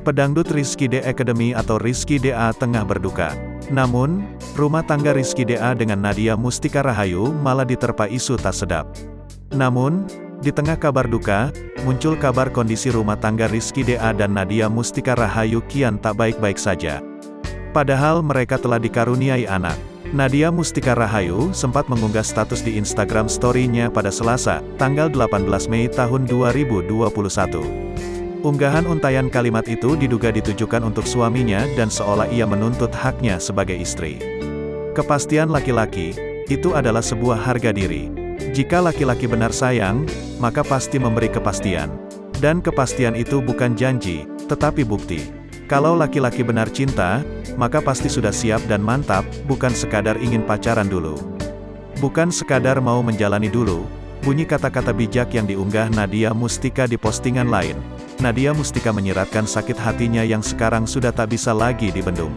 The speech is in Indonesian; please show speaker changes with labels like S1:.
S1: Pedangdut Rizky D Academy atau Rizky DA tengah berduka. Namun, rumah tangga Rizky DA dengan Nadia Mustika Rahayu malah diterpa isu tak sedap. Namun, di tengah kabar duka, muncul kabar kondisi rumah tangga Rizky DA dan Nadia Mustika Rahayu kian tak baik-baik saja. Padahal mereka telah dikaruniai anak. Nadia Mustika Rahayu sempat mengunggah status di Instagram story-nya pada Selasa, tanggal 18 Mei tahun 2021. Unggahan untayan kalimat itu diduga ditujukan untuk suaminya dan seolah ia menuntut haknya sebagai istri. Kepastian laki-laki, itu adalah sebuah harga diri. Jika laki-laki benar sayang, maka pasti memberi kepastian. Dan kepastian itu bukan janji, tetapi bukti. Kalau laki-laki benar cinta, maka pasti sudah siap dan mantap, bukan sekadar ingin pacaran dulu. Bukan sekadar mau menjalani dulu, bunyi kata-kata bijak yang diunggah Nadia Mustika di postingan lain. Nadia Mustika menyiratkan sakit hatinya yang sekarang sudah tak bisa lagi dibendung.